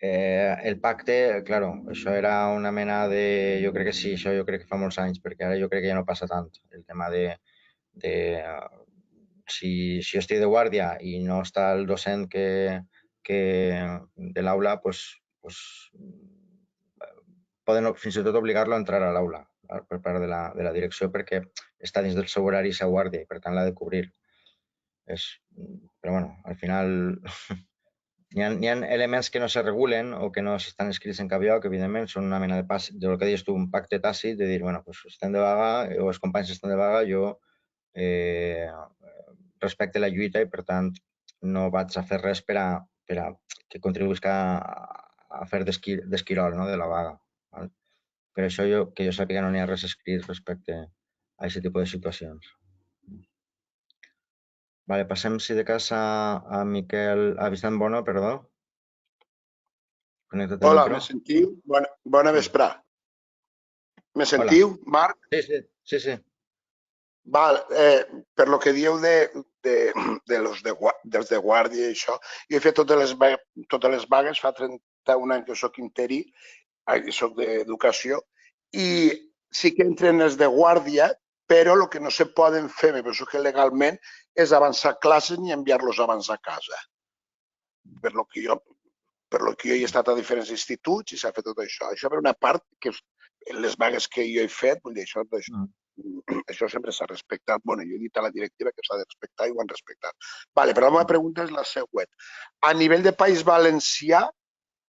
el pacte, clar, això era una mena de... Jo crec que sí, això jo crec que fa molts anys, perquè ara jo crec que ja no passa tant. El tema de si jo estic de guàrdia i no està el docent de l'aula, doncs poden fins i tot obligar-lo a entrar a l'aula per part de la direcció perquè està dins del seu horari i sa guàrdia i per tant l'ha de cobrir. Però bueno, al final n'hi ha elements que no se regulen o que no estan escrits en cap lloc, evidentment, són una mena del que deies tu, un pacte tàcit de dir, bueno, doncs estem de vaga o els companys estan de vaga, jo respecte la lluita i, per tant, no vaig a fer res per a que contribuïsca a fer d'esquirol, no?, de la vaga. Val? Per això que jo sàpiga no n'hi ha res escrit respecte a aquest tipus de situacions. Vale, passem, si de cas, a Miquel, a Vicent Bono, perdó. Connecta't el Hola, micro. me sentiu? Bona vesprà. Me Hola. sentiu, Marc? Sí. Val, per lo que dieu dels de guàrdia i això, jo he fet totes les vagues, fa 31 anys que soc interí, soc d'educació, i sí que entren els de guàrdia, però el que no se poden fer, me penso que legalment, és avançar classes ni enviar-los abans a casa. Per lo que jo he estat a diferents instituts i s'ha fet tot això. Això per una part, que les vagues que jo he fet, vull dir, això sempre s'ha respectat. Bueno, jo he dit a la directiva que s'ha de respectar i ho han respectat. Vale, però la meva pregunta és la següent. A nivell de País Valencià,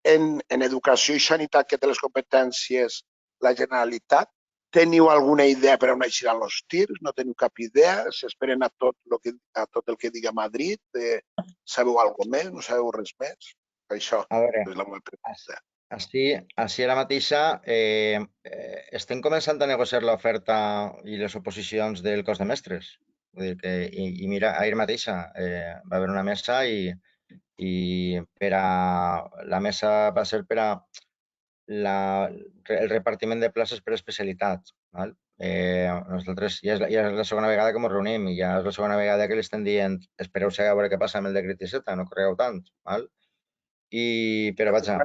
en educació i sanitat, que té les competències la Generalitat, teniu alguna idea per on aniran els tirs? No teniu cap idea? S'esperen a tot el que diga Madrid? Sabeu alguna més? No sabeu res més? Això A veure, és la meva pregunta. així ara mateixa estem començant a negociar l'oferta i les oposicions del cos de mestres. Vull dir que, i mira, ahir mateixa va haver una mesa i la mesa va ser per a el repartiment de places per especialitat. Val? Nosaltres ja és la segona vegada que ens reunim i ja és la segona vegada que li estem dient espereu-se a veure què passa amb el decret 17, no corregueu tant. Val? Però vaja,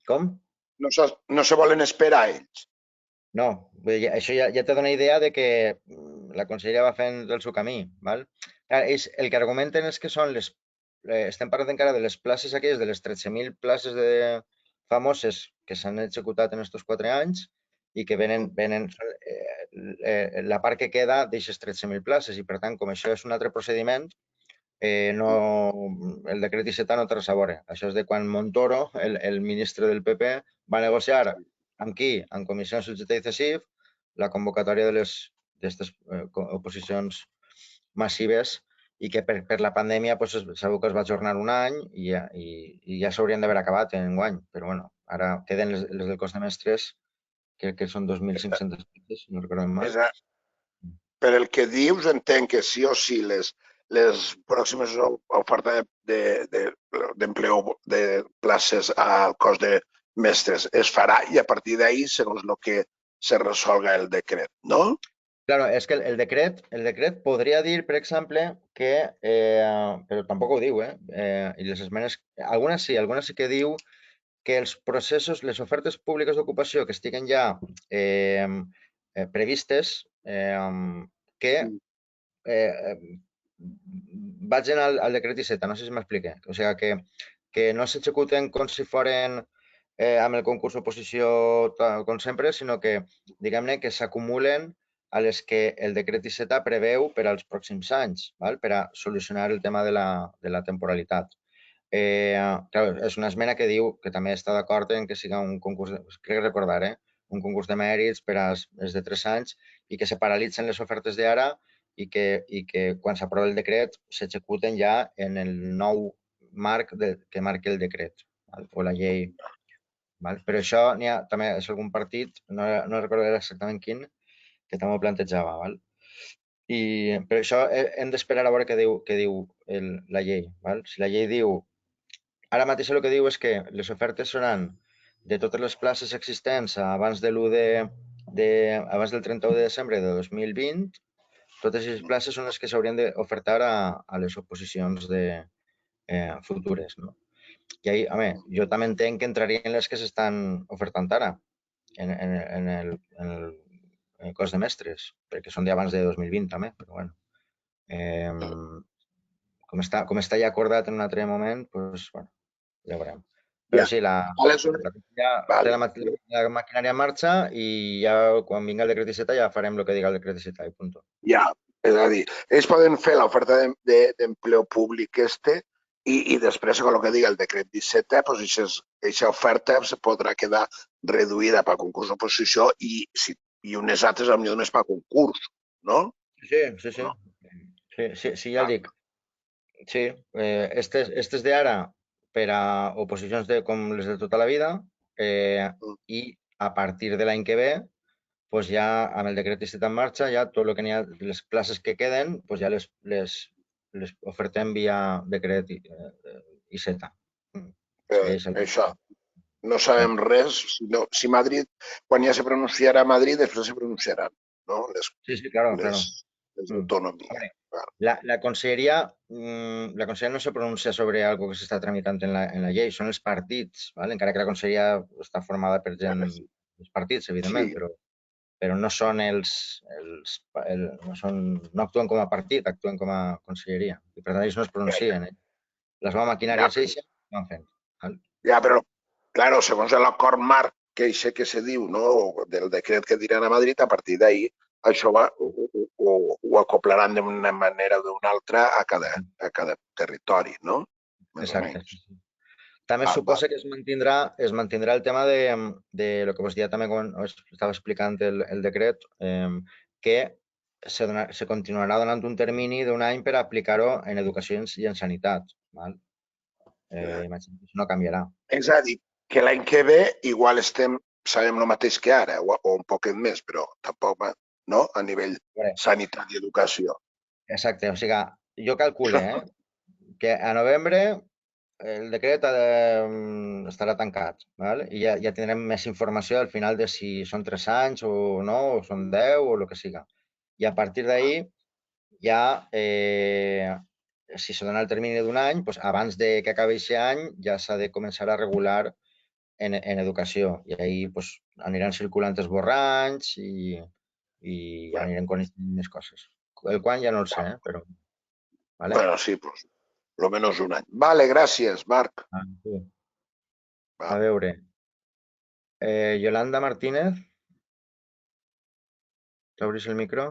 com? No se volen esperar ells. No, això ja te dona idea de que la conselleria va fent el seu camí. Val? El que argumenten és que són estem parlant encara de les places aquelles, de les 13.000 places famoses que s'han executat en aquests 4 anys i que venen la part que queda d'aixes 13.000 places i, per tant, com això és un altre procediment, el decret 17 no té res a veure. Això és de quan Montoro, el ministre del PP, va negociar amb qui? Amb comissions subjecte i CESIF, la convocatòria d'aquestes oposicions massives i que per la pandèmia segur que es va ajornar un any i ja s'haurien d'haver acabat en guany. Però bueno, ara queden les del cos de mestres, que són 2.500 places, no recordem mal. Per el que dius, entenc que sí o sí les pròximes ofertes d'empleo de places al cos de mestres es farà i a partir d'ahí, segons el que se resolga el decret, no? Claro, és que el decret podria dir, per exemple, que, però tampoc ho diu, i les esmenes, algunes sí que diu que els processos, les ofertes públiques d'ocupació que estiguen ja previstes, que vagin al decret 17, no sé si m'explique. O sigui, que no s'executen com si foren amb el concurs d'oposició com sempre, sinó que, diguem-ne, que s'acumulen a les que el decret 17 preveu per als pròxims anys, per a solucionar el tema de la temporalitat. Clar, és una esmena que diu que també està d'acord en que siga un concurs, crec recordar, un concurs de mèrits per als de 3 anys i que se paralitzen les ofertes d'ara i que quan s'aprova el decret s'executen ja en el nou marc que marca el decret o la llei. Però això també és algun partit, no recordaré exactament quin, que també ho plantejava. Per això hem d'esperar a veure què diu la llei. Si la llei diu... Ara mateix el que diu és que les ofertes seran de totes les places existents abans del 31 de desembre de 2020, totes les places són les que s'haurien d'ofertar a les oposicions futures. No? I ahí, home, jo també entenc que entrarien les que s'estan ofertant ara en el cos de mestres, perquè són d'abans de 2020 també, però bueno. Com està ja acordat en un altre moment, doncs, bueno, ja ho veurem. Però sí, la maquinària en marxa i ja quan vingui el decret 17 ja farem el que diga el decret 17 i punt. Ja, és a dir, ells poden fer l'oferta d'empleo públic i després, amb el que diga el decret 17, doncs aquesta oferta se podrà quedar reduïda per concurs d'oposició i unes altres potser només per concurs, no? Sí, ja el dic. Sí, estes d'ara per a oposicions com les de tota la vida i a partir de l'any que ve doncs ja amb el decret ICETA en marxa, ja tot el que n'hi ha, les places que queden, doncs ja les ofertem via decret ICETA. Això, no sabem res. Si Madrid, quan ja se pronunciarà Madrid, després se pronunciaran, no? Sí, claro. Les autonomies. La Conselleria no se pronuncia sobre algo que s'està tramitant en la llei, són els partits, encara que la Conselleria està formada per gent dels partits, evidentment, però no són no actuen com a partit, actuen com a Conselleria. I per tant, ells no es pronuncien. La seva maquinària és eixa, ho van fent. Ja, però, clar, segons l'acord marc que se diu, no, del decret que diran a Madrid, a partir d'ahir això ho acoplaran d'una manera o d'una altra a cada territori, no? Exacte. També suposa que es mantindrà el tema de lo que vos dia també quan estava explicant el decret, que se continuarà donant un termini d'un any per aplicar-ho en educació i en sanitat. Imagino que això no canviarà. És a dir, que l'any que ve igual sabem el mateix que ara, o un poquet més, però tampoc, no?, a nivell sanitat i educació. Exacte, o sigui, jo calcule que a novembre el decret estarà tancat, i ja tindrem més informació al final de si són 3 anys o no, o són 10 o el que siga. I a partir d'ahir ja, si se dona el termini d'un any, abans que acabi aquest any ja s'ha de començar a regular en educació. I ahir aniran circulant esborranys i anirem coneixent més coses. El quan ja no el sé, però... Bueno, sí, pues, lo menos un any. Vale, gràcies, Marc. A veure. Yolanda Martínez. T'obris el micro?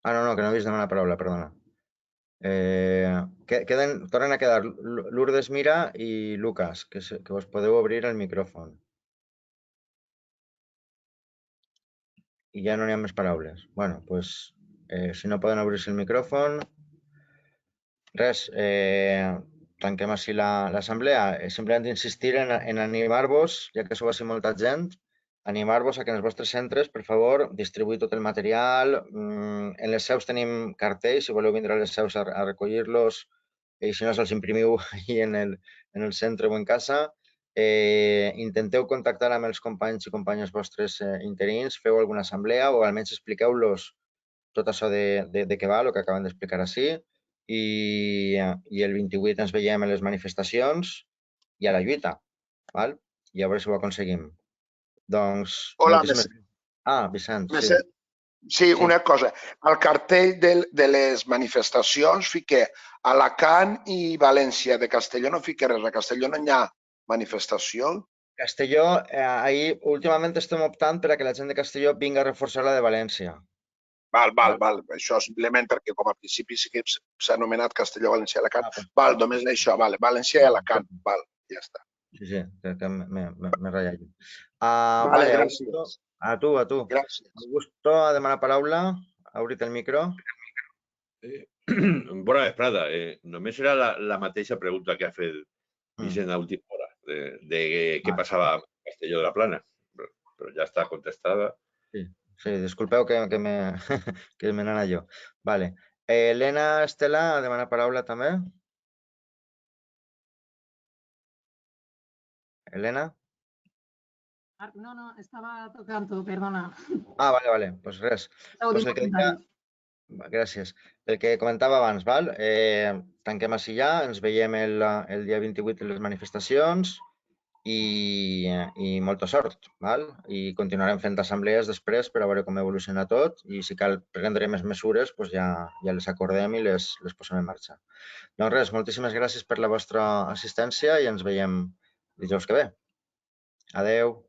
No, que no he vist demanar la paraula, perdona. Tornen a quedar Lourdes Mira i Lucas, que us podeu obrir el micròfon. I ja no n'hi ha més paraules. Bueno, doncs, si no poden obrir-se el micròfon, res, tanquem així l'assemblea. Simplement insistir en animar-vos, ja que sou així molta gent, animar-vos a que en els vostres centres, per favor, distribuïu tot el material. En les seus tenim cartells, si voleu vindre a les seus a recollir-los, i si no, se'ls imprimiu en el centre o en casa. Intenteu contactar amb els companys i companyes vostres interins, feu alguna assemblea o almenys expliqueu-los tot això de què va, el que acaben d'explicar així. I el 28 ens veiem a les manifestacions i a la lluita. I a veure si ho aconseguim. Doncs... Hola, Vicent. Sí, una cosa. Al cartell de les manifestacions fiqué Alacant i València. De Castelló no fiqué res. A Castelló no hi ha manifestació. Castelló, ahir últimament estem optant per a que la gent de Castelló vingui a reforçar la de València. Val. Això simplement perquè com a principi sí que s'ha anomenat Castelló, València i Alacant. Només això, València i Alacant. Ja està. Sí, que m'he ratllat. Vale, gràcies. A tu. Gràcies. Augusto, ha demanat paraula. Ha obrit el micro. Bona vesprada. Només era la mateixa pregunta que ha fet Vicent a última hora, de què passava a Castelló de la Plana, però ja està contestada. Sí, disculpeu que me n'anava jo. Vale. Elena Estela ha demanat paraula també. Elena? No, estaba tocando, perdona. Vale, pues res. Gràcies. El que comentava abans, tanquem així ja, ens veiem el dia 28 de les manifestacions i molta sort. I continuarem fent assemblees després per a veure com evoluciona tot i si cal prendre més mesures ja les acordem i les posem en marxa. Doncs res, moltíssimes gràcies per la vostra assistència i ens veiem dijous que ve. Adeu.